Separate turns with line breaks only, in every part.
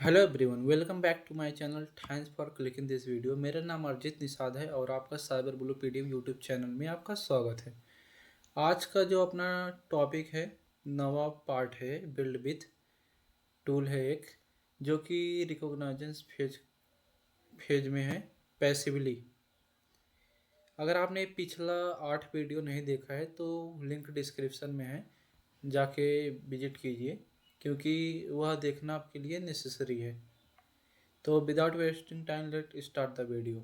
Hello everyone, welcome back to my channel. Thanks for clicking this video. मेरा नाम अर्जित निषाद है और आपका cyber blue PDM YouTube channel में आपका स्वागत है। आज का जो अपना टॉपिक है, नवा पार्ट है, बिल्ड विथ टूल है एक, जो कि रिकॉग्नाइजेंस फेज में है, पैसिवली। अगर आपने पिछला 8 वीडियो नहीं देखा है तो लिंक डिस्क्रिप्शन में है, जाके विजिट कीजिए, क्योंकि वह देखना आपके लिए नेसेसरी है। तो without wasting time let start the video.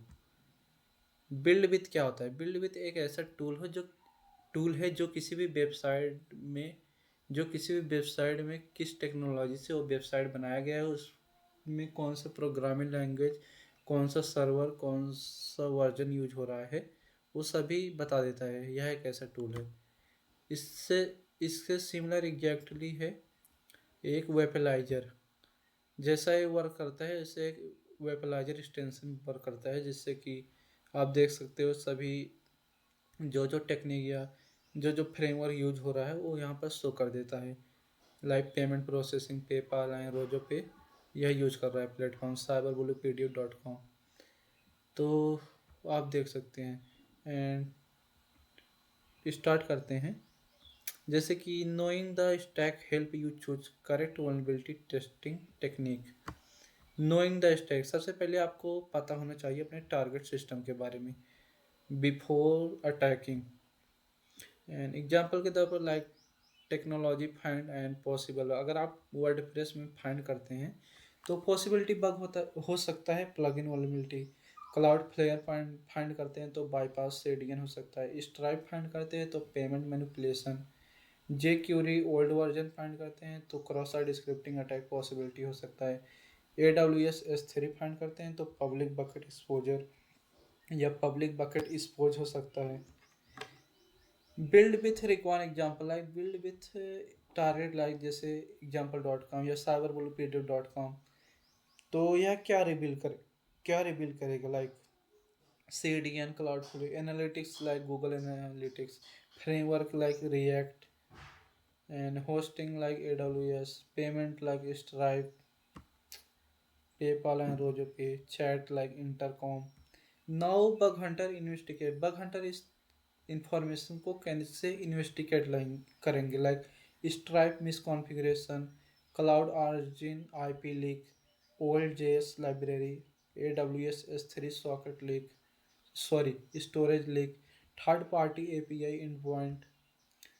Build with क्या होता है? बिल्ड विथ एक ऐसा टूल है जो किसी भी वेबसाइट में किस टेक्नोलॉजी से वो वेबसाइट बनाया गया है, उसमें कौन सा प्रोग्रामिंग लैंग्वेज, कौन सा सर्वर, कौन सा वर्जन यूज हो रहा है, वो सभी बता देता है। यह एक ऐसा टूल है। इससे इसके सिमिलर एग्जैक्टली है एक वेबलाइजर। जैसा ये वर्क करता है, ऐसे एक वेबलाइजर एक्सटेंशन वर्क करता है, जिससे कि आप देख सकते हो सभी जो जो टेक्निक या जो जो फ्रेमवर्क यूज हो रहा है वो यहाँ पर शो कर देता है। Like payment processing, PayPal and रोजो पे यह यूज कर रहा है प्लेटफॉर्म cyberbullypdf.com। तो आप देख सकते हैं एंड स्टार्ट करते हैं। जैसे कि knowing the stack help you choose correct vulnerability testing technique. Knowing the stack, सबसे पहले आपको पता होना चाहिए अपने टारगेट सिस्टम के बारे में बिफोर अटैकिंग। एंड एग्जांपल के तौर पर like technology find and possible. अगर आप वर्डप्रेस में फाइंड करते हैं तो पॉसिबिलिटी बग हो सकता है, plugin vulnerability. Cloudflare find करते हैं तो बाईपास सेडियन हो सकता है। स्ट्राइप फाइंड करते हैं तो पेमेंट मैनिपुलेशन। जे क्यूरी ओल्ड वर्जन फाइंड करते हैं तो cross site scripting attack possibility हो सकता है। AWS S3 फाइंड करते हैं तो पब्लिक बकेट एक्सपोजर या पब्लिक बकेट एक्सपोज हो सकता है। Build with require example like build with target, like जैसे एग्जाम्पल.com या cyberbullypdf.com। तो यह क्या रिवील करेगा? Like CDN, cloud analytics like Google analytics, framework like react and hosting like AWS, payment like Stripe, PayPal and Razorpay, chat like Intercom. Now bug hunter investigate. Bug hunter इस information को कैसे investigate करेंगे? Like Stripe misconfiguration, cloud origin IP leak, old JS library, AWS S3 socket leak, sorry storage leak, third party API endpoint.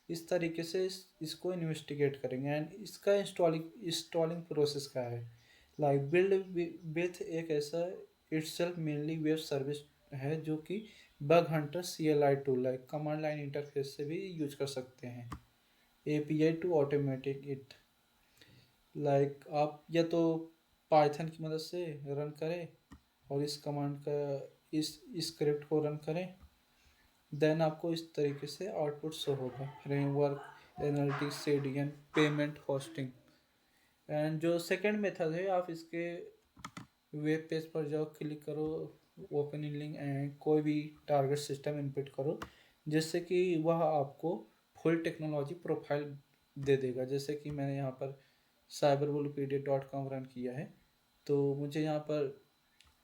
इस तरीके से इसको investigate करेंगे। And इसका इंस्टॉलिंग प्रोसेस क्या है? लाइक बिल्ड विथ एक ऐसा इटसेल्फ मेनली वेब सर्विस है, जो कि bug hunter CLI tool like command line interface से भी यूज कर सकते हैं। API to automatic it, like आप या तो पाइथन की मदद से रन करें और इस कमांड का इस स्क्रिप्ट को रन करें, देन आपको इस तरीके से आउटपुट शो होगा। Framework, analytics, CDN, payment, hosting. And जो सेकंड मेथड है, आप इसके वेब पेज पर जाओ, क्लिक करो, ओपन इन लिंक एंड कोई भी टारगेट सिस्टम इनपुट करो, जिससे कि वह आपको फुल टेक्नोलॉजी प्रोफाइल दे देगा। जैसे कि मैंने यहाँ पर cyberbullypdf.com रन किया है, तो मुझे यहाँ पर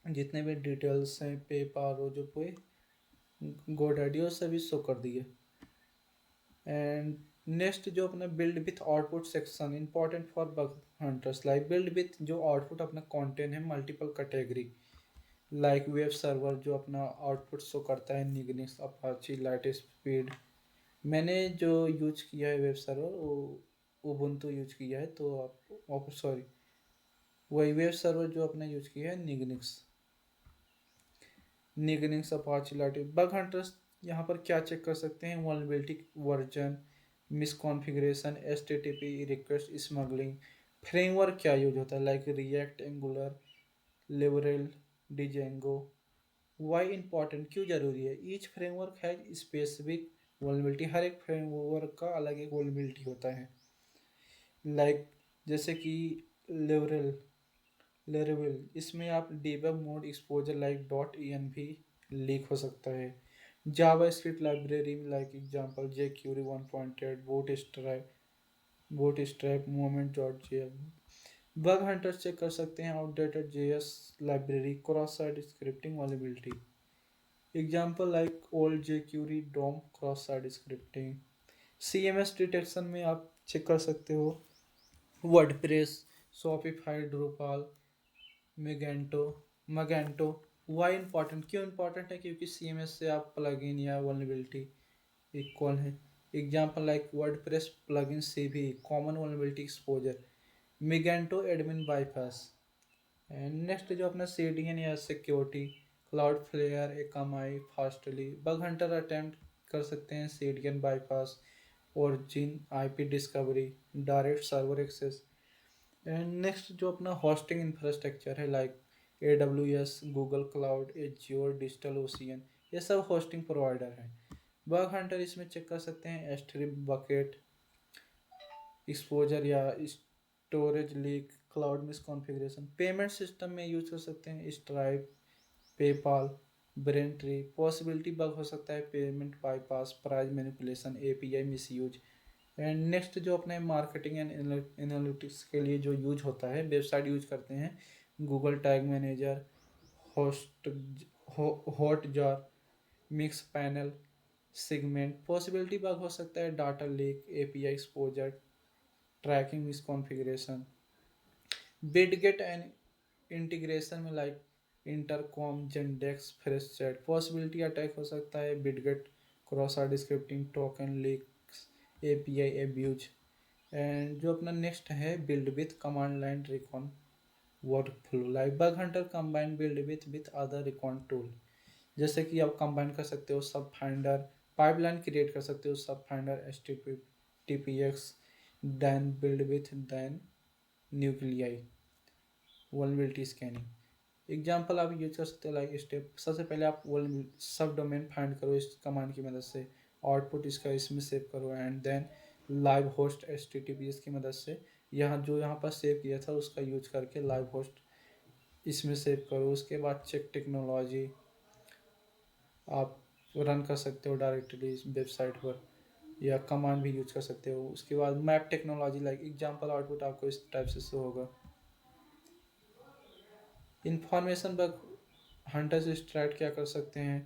जितने भी डिटेल्स हैं, पेपाल, जो पे GoDaddy, वो सभी शो कर दिए। एंड नेक्स्ट जो अपना build with output section important for bug hunters, like BuiltWith जो आउटपुट अपना कंटेंट है multiple category, like web server जो अपना आउटपुट शो करता है निग्निस, अपाची, लाइट स्पीड। मैंने जो यूज किया है वेब सर्वर वो उबुंटू यूज किया है, तो आप सॉरी वही वेब सर्वर जो अपना यूज किया है nginx Apache, lite. Bug hunters यहाँ पर क्या चेक कर सकते हैं? Vulnerability, version, misconfiguration, HTTP request, smuggling. Framework क्या यूज होता है? लाइक रिएक्ट, एंगुलर, लिबरेल, डिजेंगो। वाई इंपॉर्टेंट, क्यों जरूरी है? ईच फ्रेमवर्क है स्पेसिफिक वल्नरेबिलिटी, हर एक फ्रेमवर्क का अलग एक वल्नरेबिलिटी होता है। लाइक जैसे कि लिबरेल लेरेबल, इसमें आप debug mode exposure like .env leak हो सकता है। JavaScript library like example jQuery 1.8, Bootstrap, moment. Bug hunter check कर सकते हैं outdated JS library, cross site scripting vulnerability. Example like old jQuery DOM cross site scripting. CMS detection में आप check कर सकते हो WordPress, Shopify, Drupal, Magento. Magento why important, क्यों important है? क्योंकि सीएमएस से आप प्लगइन या वल्नरेबिलिटी इक्वल है। एग्जाम्पल लाइक वर्डप्रेस प्लगइन से भी common vulnerability exposure, Magento admin bypass. And next जो अपना सीडीएन या security, Cloudflare, Akamai, Fastly. Bug hunter attempt कर सकते हैं CDN bypass, origin, IP discovery, direct server access. And next जो अपना होस्टिंग इंफ्रास्ट्रक्चर है like AWS, Google cloud, Azure, Digital Ocean, ये सब होस्टिंग प्रोवाइडर हैं। बग हंटर इसमें चेक कर सकते हैं एस्ट्रिप बकेट एक्सपोजर या storage leak, cloud misconfiguration. Payment system में यूज कर सकते हैं स्ट्राइप, पेपाल, ब्रेनट्री। पॉसिबिलिटी बग हो सकता है payment bypass, price manipulation, API misuse. And next जो अपने मार्केटिंग एंड एनालिटिक्स के लिए जो यूज होता है, वेबसाइट यूज करते हैं Google tag manager, host Hotjar, Mixpanel, Segment. Possibility bug हो सकता है data leak, API exposure, tracking misconfiguration. Widget and integration में like Intercom, Zendesk, Freshchat. Possibility attack हो सकता है widget, cross art scripting, token leaks, API abuse. And जो अपना next है BuiltWith command line recon workflow, like bug hunter combine BuiltWith other recon tool. जैसे कि आप combine कर सकते हो सब फाइंडर, पाइपलाइन क्रिएट कर सकते हो सब फाइंडर, H T P X, then build with, then nuclei, vulnerability scanning. Example आप यूज कर सकते हो लाइक स्टेप। सबसे पहले आप सब डोमेन फाइंड करो इस कमांड की मदद से, आउटपुट इसका इसमें सेव करो, and then live host HTTPS की मदद से यहाँ पर सेव किया था उसका यूज करके लाइव होस्ट इसमें सेव करो। उसके बाद चेक टेक्नोलॉजी आप रन कर सकते हो डायरेक्टली इस वेबसाइट पर, या कमांड भी यूज कर सकते हो। उसके बाद map technology like example output आपको इस टाइप से शो होगा। इंफॉर्मेशन बग हंटर्स एक्सट्रैक्ट क्या कर सकते हैं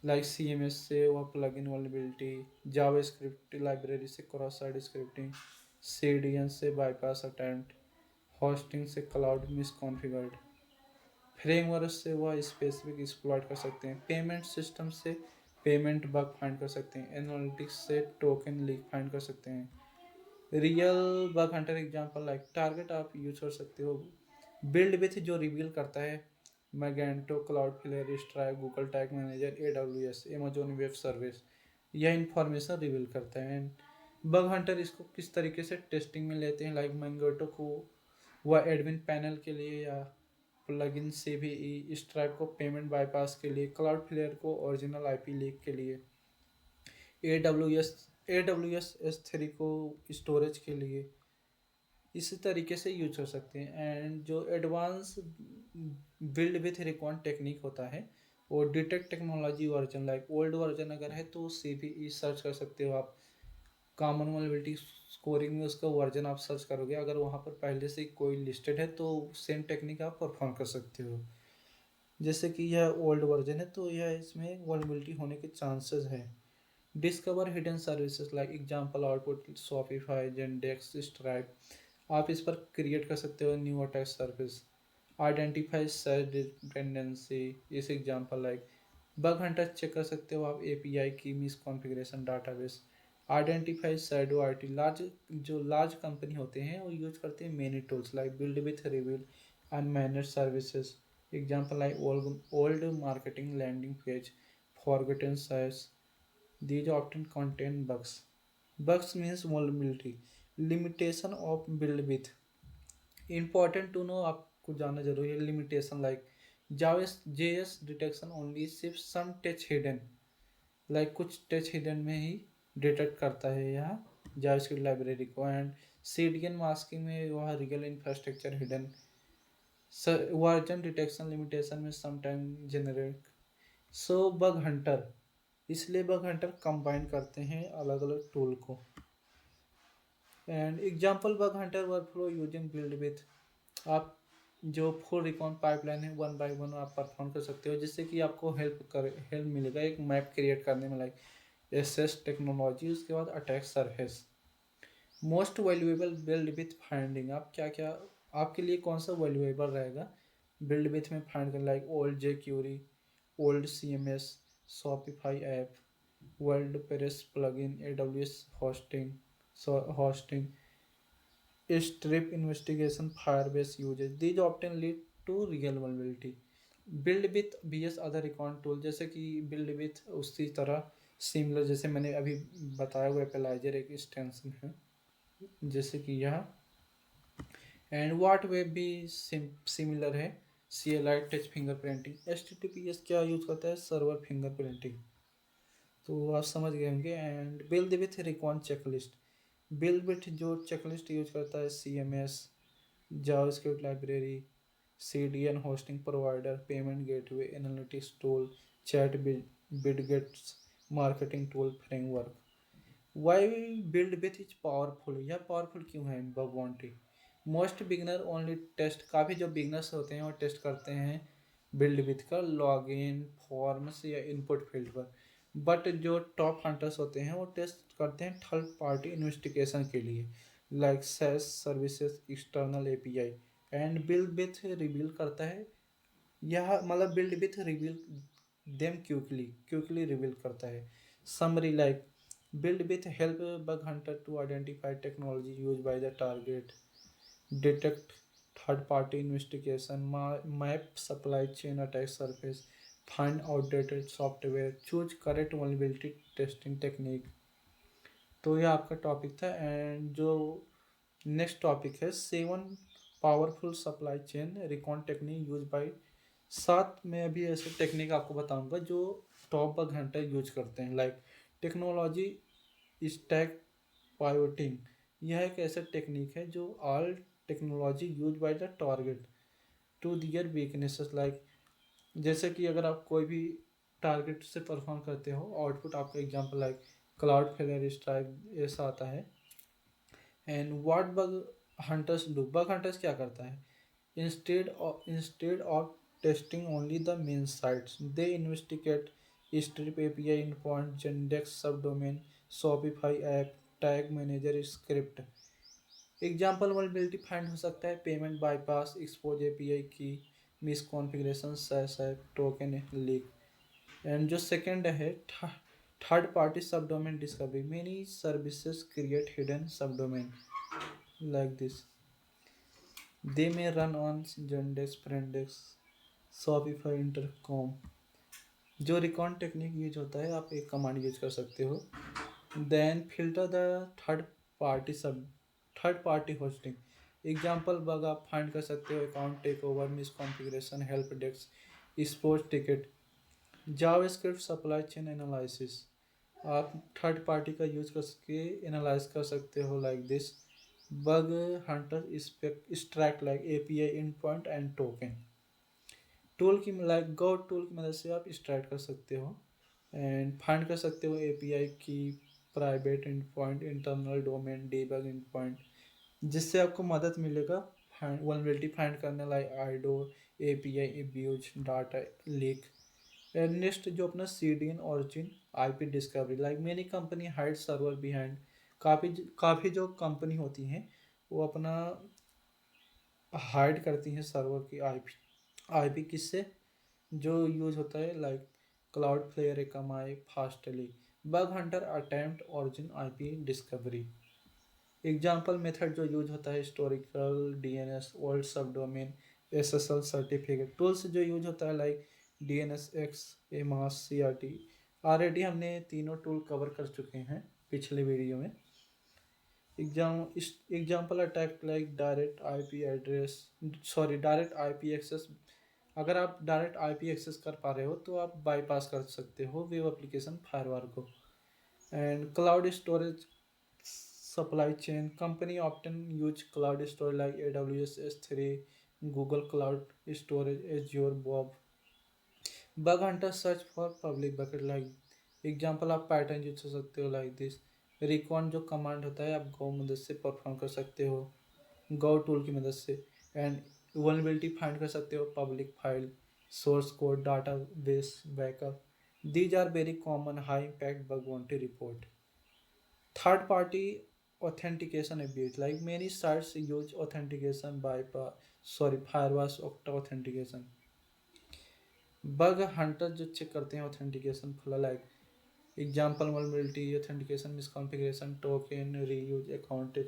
लाइक CMS से वह प्लगइन वल्नरेबिलिटी, जावास्क्रिप्ट लाइब्रेरी से क्रॉस साइट स्क्रिप्टिंग, CDN से बाईपास अटेम्प्ट, होस्टिंग से क्लाउड मिसकॉन्फिगर्ड, फ्रेमवर्क से वह स्पेसिफिक एक्सप्लॉइट कर सकते हैं, पेमेंट सिस्टम से पेमेंट बग फाइंड कर सकते हैं, एनालिटिक्स से टोकन लीक फाइंड कर सकते हैं। Real bug hunter example like target आप यूज कर सकते हो बिल्ड विथ जो रिवील करता है Magento, Cloudflare, Stripe, Google tag manager, AWS, Amazon web service, यह इंफॉर्मेशन रिवील करता है। एंड बग हंटर इसको किस तरीके से टेस्टिंग में लेते हैं लाइक मैगेंटो को वह एडमिन पैनल के लिए या प्लगइन से भी, स्ट्राइप को पेमेंट बाईपास के लिए, क्लाउड फ्लेयर को ओरिजिनल आईपी लीक के लिए, AWS S3 को स्टोरेज के लिए। इसी तरीके से यूज कर सकते हैं। एंड जो advance build with recon technique होता है वो detect technology version, like old version अगर है तो CVE सर्च कर सकते हो आप, कॉमन वल्नरेबिलिटी स्कोरिंग में उसका वर्जन आप सर्च करोगे, अगर वहाँ पर पहले से कोई लिस्टेड है तो सेम टेक्निक आप परफॉर्म कर सकते हो। जैसे कि यह ओल्ड वर्जन है तो यह इसमें वल्नरेबिलिटी होने के चांसेस है। Discover hidden services like example output, Shopify, Zendesk, Stripe. आप इस पर क्रिएट कर सकते हो new attack service. Identify search dependency, इस example like bug hunter check कर सकते हो आप API की misconfiguration database. Identify shadow IT, large company होते हैं वो यूज करते हैं many tools like BuiltWith reveal, unmanage services. Example like old marketing landing page, forgotten sites, these often contain bugs. Bugs means vulnerability, limitation of build with। Important to know, आपको जानना जरूरी है limitation like JS detection only सिर्फ some touch hidden, like कुछ touch hidden में ही detect करता है यह जावास्क्रिप्ट लाइब्रेरी को। एंड CDN मास्किंग में वह real infrastructure hidden. Version detection limitation में समटाइम जेनरिक। सो बग हंटर, इसलिए बग हंटर कंबाइन करते हैं अलग अलग टूल को। And example bug Hunter workflow using build with आप जो फुल रिकॉन पाइपलाइन है वन बाय वन आप परफॉर्म कर सकते हो, जिससे कि आपको हेल्प मिलेगा एक मैप क्रिएट करने में, लाइक एसएस टेक्नोलॉजी। उसके बाद attack surface, most valuable BuiltWith finding. आप क्या क्या, आपके लिए कौन सा वैल्यूएबल रहेगा बिल्ड विथ में फाइंड कर, like old jQuery, old CMS, Shopify app, WordPress plugin, AWS hosting, strip investigation, firebase usage, these often lead to real vulnerability। Build with BS other recon tool, जैसे कि build with उसी तरह similar, जैसे मैंने अभी बताया हुआ एपेलाइजर एक एक्सटेंशन है जैसे कि यह। एंड वाट वेब भी सिमिलर है, CLI टच फिंगरप्रिंटिंग। HTTPS क्या यूज करता है, सर्वर फिंगरप्रिंटिंग। तो आप समझ गए होंगे। And BuiltWith recon checklist, BuiltWith जो चेकलिस्ट यूज करता है CMS, JavaScript library, CDN hosting provider, payment gateway, analytics tool, chat widgets, marketing tool framework. Why BuiltWith is powerful, यह powerful क्यों है bug bounty. Most beginner only test, काफ़ी जो beginners होते हैं वो टेस्ट करते हैं बिल्ड विथ का लॉगिन फॉर्म्स या इनपुट फील्ड पर, बट जो टॉप हंटर्स होते हैं वो टेस्ट करते हैं थर्ड पार्टी इन्वेस्टिगेशन के लिए, like SaaS services, external API। And BuiltWith reveal करता है, यह मतलब build with reveal them quickly reveal करता है। Summary, like build with help bug hunter to identify technology used by the target, detect third party investigation, map supply chain attack surface, find outdated software, choose correct vulnerability testing technique। तो यह आपका topic था। And जो next topic है 7 powerful supply chain recon technique use by. 7 में अभी ऐसे technique आपको बताऊंगा जो टॉप बग हंटर यूज करते हैं, लाइक टेक्नोलॉजी स्टैक पाइवटिंग। यह एक ऐसा टेक्निक है जो all technology use by the target to their weaknesses, like जैसे कि अगर आप कोई भी टारगेट से परफॉर्म करते हो, आउटपुट आपका example like cloud failure strike ऐसा आता है। And what bug hunters do, bug hunters क्या करता है, instead of testing only the main sites, they investigate strip API endpoint, Gendex subdomain, Shopify app, tag manager script. Example vulnerability find हो सकता है payment bypass, expose API की miss configuration, SaaS app, token leak. And जो second है third party subdomain discovery, many services create hidden subdomain like this, they में run on Gendex, Prendex, Shopify, Intercom। जो recon technique use होता है, आप एक command use कर सकते हो, then filter the third party third party hosting. Example bug आप फाइंड कर सकते हो account take over, misconfiguration, help desk, sports ticket. JavaScript supply chain analysis, आप थर्ड पार्टी का यूज करके एनालाइज कर सकते हो like this, bug hunter extract like API and point and token. Tool की लाइक गो टूल की मदद से आप एक्सट्रैक्ट कर सकते हो एंड फाइंड कर सकते हो API की private and point, internal domain, debug and point, जिससे आपको मदद मिलेगा वल्नरेबिलिटी फाइंड करने, like आइडो, API abuse, data leak. And next जो अपना CDN origin IP discovery, like many company hide server behind. काफ़ी जो कंपनी होती हैं वो अपना हाइड करती हैं सर्वर की IP किससे, जो यूज होता है like Cloudflare Akamai Fastly. Bug hunter attempt origin IP discovery. Example method जो यूज होता है historical DNS, old subdomain, SSL certificate. Tools जो यूज होता है like DNSX, EMAS, CRT। Already हमने तीनों टूल कवर कर चुके हैं पिछले वीडियो में। Example attack like direct IP access. अगर आप डायरेक्ट IP एक्सेस कर पा रहे हो तो आप बाईपास कर सकते हो वेब एप्लीकेशन फायरवॉल को। And cloud storage supply chain, company often use cloud storage like AWS S3, Google cloud storage, Azure Bob। Bug hunter search for public bucket, like example आप पैटर्न यूज कर सकते हो like this. Recon जो command होता है आप गो मदद से परफॉर्म कर सकते हो, गो टूल की मदद से। एंड वल्नरेबिलिटी फाइंड कर सकते हो public file, source code, database backup. These are very common high impact bug wanted report. Third party authentication abuse, like many sites use authentication firewalls authentication। Bug hunter जो check करते हैं authentication खुला, like example vulnerability authentication misconfiguration token reuse account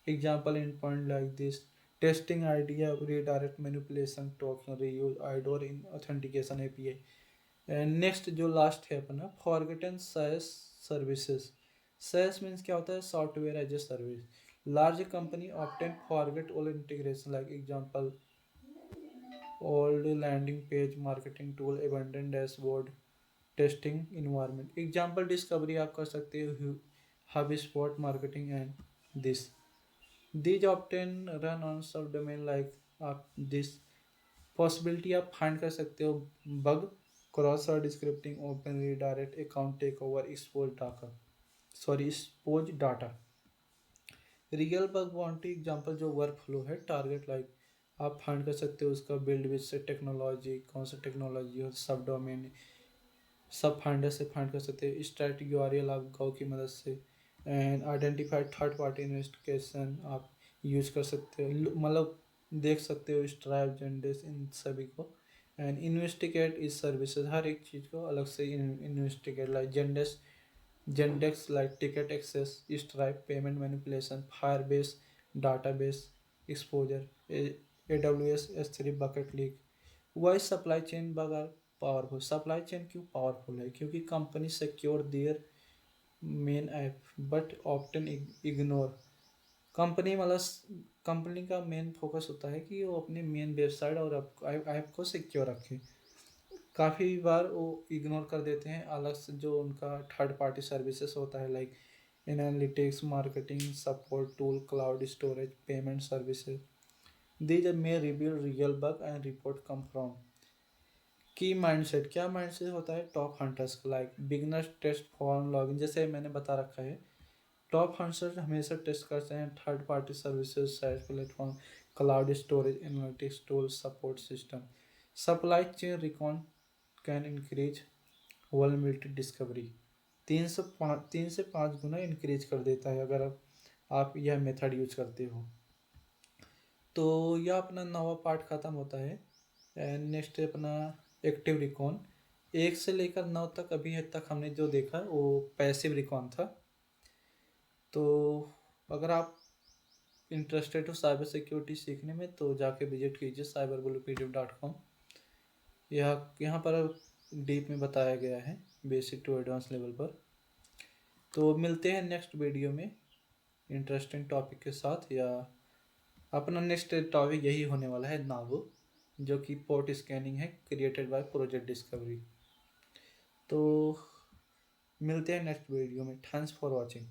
example endpoint like this testing idea redirect manipulation token reuse IDOR in authentication API. And next जो last है अपना forgotten SaaS services. SaaS means क्या होता है, software as a service. Large company often forget all integration, like example old landing page marketing tool abandon dashboard testing environment. Example discovery आप कर सकते हो HubSpot marketing and this these often run on subdomain, like आप this possibility आप find कर सकते हो bug cross और scripting open redirect account take over expose data. Real bug bounty example जो वर्क फ्लो है target, like आप find कर सकते हो उसका बिल्ड विद से टेक्नोलॉजी, कौन सा टेक्नोलॉजी हो, सब डोमेन सब फाइंडर से फाइंड कर सकते हो। स्ट्रैटेजी यूआरएल आप गो की मदद से and identified third party investigation आप यूज कर सकते हो, मतलब देख सकते हो स्ट्राइप जेंडेस इन सभी को। एंड इन्वेस्टिगेट इस सर्विसेज हर एक चीज़ को अलग से investigate, like Zendesk like ticket access Stripe payment manipulation Firebase database exposure AWS S3 bucket leak. Why supply chain bug are powerful. Supply chain क्यों पावरफुल है, क्योंकि company secure their main app but often ignore. Company मतलब company का main focus होता है कि वो अपने मेन वेबसाइट और ऐप को सिक्योर रखे। काफ़ी बार वो इग्नोर कर देते हैं अलग से जो उनका थर्ड पार्टी सर्विसेज होता है, like analytics marketing support tool cloud storage payment services. These may reveal real bug and report come from की माइंडसेट। क्या माइंडसेट होता है top hunters, like beginners test for login, जैसे मैंने बता रखा है टॉप हंटर्स हमेशा टेस्ट करते हैं third party services site platform cloud storage analytics tool support system. Supply chain recon can increase vulnerability discovery. 3 से 5 गुना इंक्रीज कर देता है अगर आप यह मेथड यूज करते हो। तो यह अपना 9वां पार्ट ख़त्म होता है। एंड नेक्स्ट अपना एक्टिव रिकॉन 1 से लेकर 9 तक अभी तक हमने जो देखा वो पैसिव रिकॉन था। तो अगर आप इंटरेस्टेड हो साइबर सिक्योरिटी सीखने में तो जाके विजिट कीजिए cyberbullypdf.com। यहाँ पर डीप में बताया गया है बेसिक टू एडवांस लेवल पर। तो मिलते हैं नेक्स्ट वीडियो में इंटरेस्टिंग टॉपिक के साथ, या अपना नेक्स्ट टॉपिक यही होने वाला है नागो, जो कि पोर्ट स्कैनिंग है क्रिएटेड बाय प्रोजेक्ट डिस्कवरी। तो मिलते हैं नेक्स्ट वीडियो में। Thanks for watching.